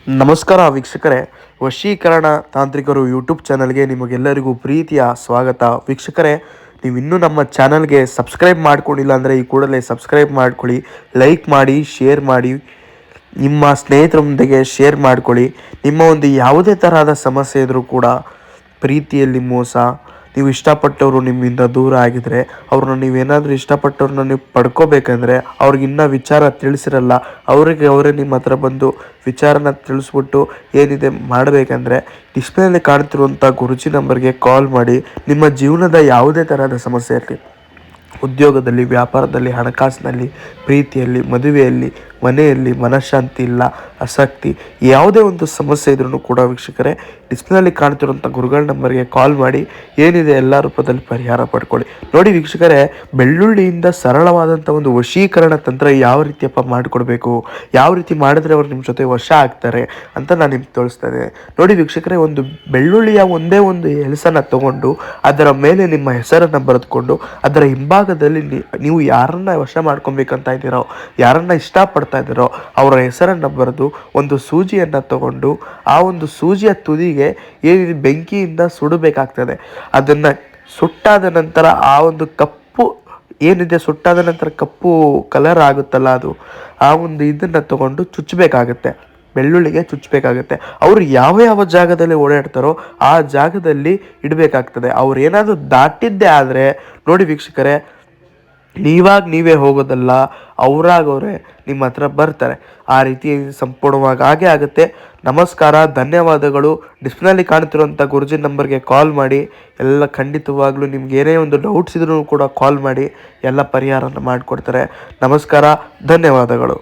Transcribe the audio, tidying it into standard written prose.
ನಮಸ್ಕಾರ ವೀಕ್ಷಕರೇ, ವಶೀಕರಣ ತಾಂತ್ರಿಕರು ಯೂಟ್ಯೂಬ್ ಚಾನಲ್ಗೆ ನಿಮಗೆಲ್ಲರಿಗೂ ಪ್ರೀತಿಯ ಸ್ವಾಗತ. ವೀಕ್ಷಕರೇ, ನೀವು ಇನ್ನೂ ನಮ್ಮ ಚಾನಲ್ಗೆ ಸಬ್ಸ್ಕ್ರೈಬ್ ಮಾಡ್ಕೊಂಡಿಲ್ಲ ಅಂದರೆ ಈ ಕೂಡಲೇ ಸಬ್ಸ್ಕ್ರೈಬ್ ಮಾಡ್ಕೊಳ್ಳಿ, ಲೈಕ್ ಮಾಡಿ, ಶೇರ್ ಮಾಡಿ, ನಿಮ್ಮ ಸ್ನೇಹಿತರೊಂದಿಗೆ ಶೇರ್ ಮಾಡ್ಕೊಳ್ಳಿ. ನಿಮ್ಮ ಒಂದು ಯಾವುದೇ ತರಹದ ಸಮಸ್ಯೆ ಇದ್ದರೂ ಕೂಡ, ಪ್ರೀತಿಯಲ್ಲಿ ಮೋಸ, ನೀವು ಇಷ್ಟಪಟ್ಟವರು ನಿಮ್ಮಿಂದ ದೂರ ಆಗಿದ್ರೆ, ಅವ್ರನ್ನ ನೀವೇನಾದರೂ ಇಷ್ಟಪಟ್ಟವ್ರನ್ನ ನೀವು ಪಡ್ಕೋಬೇಕಂದ್ರೆ ಅವ್ರಿಗಿನ್ನ ವಿಚಾರ ತಿಳಿಸಿರಲ್ಲ, ಅವರೇ ನಿಮ್ಮ ಹತ್ರ ಬಂದು ವಿಚಾರನ ತಿಳಿಸ್ಬಿಟ್ಟು ಏನಿದೆ ಮಾಡಬೇಕಂದ್ರೆ ಡಿಸ್ಪ್ಲೇಯಲ್ಲಿ ಕಾಣ್ತಿರುವಂಥ ಗುರುಜಿ ನಂಬರ್ಗೆ ಕಾಲ್ ಮಾಡಿ. ನಿಮ್ಮ ಜೀವನದ ಯಾವುದೇ ತರಹದ ಸಮಸ್ಯೆ ಇರಲಿ, ಉದ್ಯೋಗದಲ್ಲಿ, ವ್ಯಾಪಾರದಲ್ಲಿ, ಹಣಕಾಸಿನಲ್ಲಿ, ಪ್ರೀತಿಯಲ್ಲಿ, ಮದುವೆಯಲ್ಲಿ, ಮನೆಯಲ್ಲಿ ಮನಃಶಾಂತಿ ಇಲ್ಲ, ಆಸಕ್ತಿ, ಯಾವುದೇ ಒಂದು ಸಮಸ್ಯೆ ಇದ್ರೂ ಕೂಡ ವೀಕ್ಷಕರೇ ಡಿಸ್ಪ್ಲೇಯಲ್ಲಿ ಕಾಣ್ತಿರುವಂಥ ಗುರುಗಳ ನಂಬರ್ಗೆ ಕಾಲ್ ಮಾಡಿ ಏನಿದೆ ಎಲ್ಲ ರೂಪದಲ್ಲಿ ಪರಿಹಾರ ಪಡ್ಕೊಳ್ಳಿ. ನೋಡಿ ವೀಕ್ಷಕರೇ, ಬೆಳ್ಳುಳ್ಳಿಯಿಂದ ಸರಳವಾದಂಥ ಒಂದು ವಶೀಕರಣ ತಂತ್ರ ಯಾವ ರೀತಿಯಪ್ಪ ಮಾಡಿಕೊಡ್ಬೇಕು, ಯಾವ ರೀತಿ ಮಾಡಿದ್ರೆ ಅವ್ರು ನಿಮ್ಮ ಜೊತೆ ವಶ ಆಗ್ತಾರೆ ಅಂತ ನಾನು ನಿಮ್ಗೆ ತೋರಿಸ್ತೇನೆ. ನೋಡಿ ವೀಕ್ಷಕರೇ, ಒಂದು ಬೆಳ್ಳುಳ್ಳಿಯ ಒಂದೇ ಒಂದು ಎಲಸನ್ನು ತಗೊಂಡು ಅದರ ಮೇಲೆ ನಿಮ್ಮ ಹೆಸರನ್ನು ಬರೆದುಕೊಂಡು ಅದರ ಹಿಂಭಾಗದಲ್ಲಿ ನೀವು ಯಾರನ್ನ ವಶ ಮಾಡ್ಕೊಬೇಕಂತ ಇದ್ದೀರೋ, ಯಾರನ್ನ ಇಷ್ಟಪಡ್ತಾ ಇದ್ದೀರೋ ಅವರ ಹೆಸರನ್ನು ಬರೆದು ಒಂದು ಸೂಜಿಯನ್ನು ತಗೊಂಡು ಆ ಒಂದು ಸೂಜಿಯ ತುದಿಗೆ ಏನಿದೆ ಬೆಂಕಿಯಿಂದ ಸುಡಬೇಕಾಗ್ತದೆ. ಅದನ್ನು ಸುಟ್ಟಾದ ನಂತರ ಆ ಒಂದು ಕಪ್ಪು ಏನಿದೆ, ಸುಟ್ಟಾದ ನಂತರ ಕಪ್ಪು ಕಲರ್ ಆಗುತ್ತಲ್ಲ, ಅದು ಆ ಒಂದು ಇದನ್ನು ತಗೊಂಡು ಚುಚ್ಚಬೇಕಾಗತ್ತೆ, ಬೆಳ್ಳುಳ್ಳಿಗೆ ಚುಚ್ಚಬೇಕಾಗತ್ತೆ. ಅವರು ಯಾವ ಯಾವ ಜಾಗದಲ್ಲಿ ಓಡಾಡ್ತಾರೋ ಆ ಜಾಗದಲ್ಲಿ ಇಡಬೇಕಾಗ್ತದೆ. ಅವ್ರು ಏನಾದರೂ ದಾಟಿದ್ದೇ ಆದರೆ ನೋಡಿ ವೀಕ್ಷಕರೇ, ನೀವೇ ಹೋಗೋದಲ್ಲ, ಅವರೇ ನಿಮ್ಮ ಹತ್ರ ಬರ್ತಾರೆ. ಆ ರೀತಿ ಸಂಪೂರ್ಣವಾಗಿ ಹಾಗೆ ಆಗುತ್ತೆ. ನಮಸ್ಕಾರ, ಧನ್ಯವಾದಗಳು. ಡಿಸ್ಪ್ಲೇನಲ್ಲಿ ಕಾಣ್ತಿರುವಂಥ ಗುರುಜಿ ನಂಬರ್ಗೆ ಕಾಲ್ ಮಾಡಿ. ಎಲ್ಲ ಖಂಡಿತವಾಗ್ಲೂ ನಿಮ್ಗೆ ಏನೇ ಒಂದು ಡೌಟ್ಸ್ ಇದ್ರೂ ಕೂಡ ಕಾಲ್ ಮಾಡಿ, ಎಲ್ಲ ಪರಿಹಾರನ ಮಾಡಿಕೊಡ್ತಾರೆ. ನಮಸ್ಕಾರ, ಧನ್ಯವಾದಗಳು.